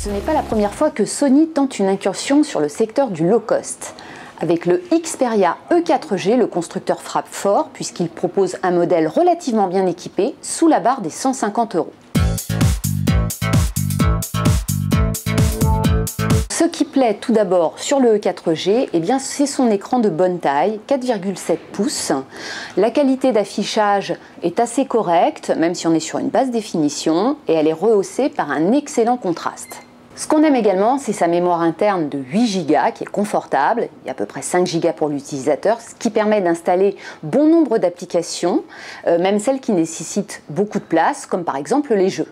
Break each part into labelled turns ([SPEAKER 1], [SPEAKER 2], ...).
[SPEAKER 1] Ce n'est pas la première fois que Sony tente une incursion sur le secteur du low cost. Avec le Xperia E4G, le constructeur frappe fort puisqu'il propose un modèle relativement bien équipé sous la barre des 150 €. Ce qui plaît tout d'abord sur le E4G, c'est son écran de bonne taille, 4,7 pouces. La qualité d'affichage est assez correcte, même si on est sur une basse définition, et elle est rehaussée par un excellent contraste. Ce qu'on aime également, c'est sa mémoire interne de 8 Go qui est confortable, il y a à peu près 5 Go pour l'utilisateur, ce qui permet d'installer bon nombre d'applications, même celles qui nécessitent beaucoup de place, comme par exemple les jeux.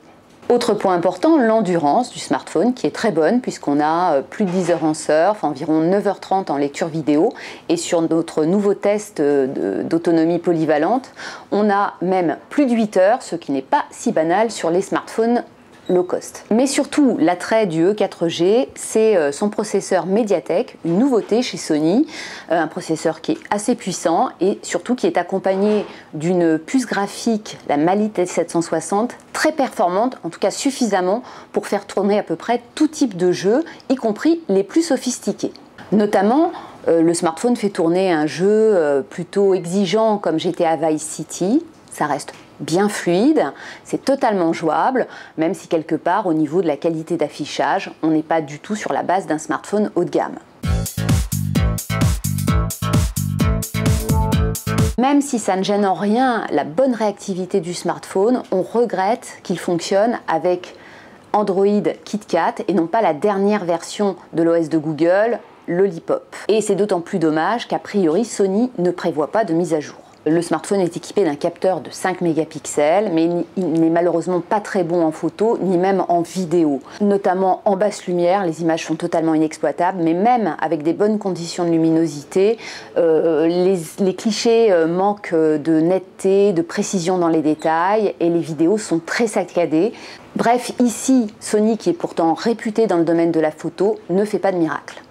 [SPEAKER 1] Autre point important, l'endurance du smartphone qui est très bonne puisqu'on a plus de 10 heures en surf, environ 9h30 en lecture vidéo et sur notre nouveau test d'autonomie polyvalente, on a même plus de 8 heures, ce qui n'est pas si banal sur les smartphones low cost. Mais surtout, l'attrait du E4G, c'est son processeur Mediatek, une nouveauté chez Sony, un processeur qui est assez puissant et surtout qui est accompagné d'une puce graphique, la Mali T760, très performante, en tout cas suffisamment pour faire tourner à peu près tout type de jeux, y compris les plus sophistiqués. Notamment, le smartphone fait tourner un jeu plutôt exigeant comme GTA Vice City, ça reste bien fluide, c'est totalement jouable, même si quelque part au niveau de la qualité d'affichage, on n'est pas du tout sur la base d'un smartphone haut de gamme. Même si ça ne gêne en rien la bonne réactivité du smartphone, on regrette qu'il fonctionne avec Android KitKat et non pas la dernière version de l'OS de Google, Lollipop. Et c'est d'autant plus dommage qu'a priori Sony ne prévoit pas de mise à jour. Le smartphone est équipé d'un capteur de 5 mégapixels, mais il n'est malheureusement pas très bon en photo, ni même en vidéo. Notamment en basse lumière, les images sont totalement inexploitables, mais même avec des bonnes conditions de luminosité, les clichés manquent de netteté, de précision dans les détails, et les vidéos sont très saccadées. Bref, ici, Sony, qui est pourtant réputé dans le domaine de la photo, ne fait pas de miracle.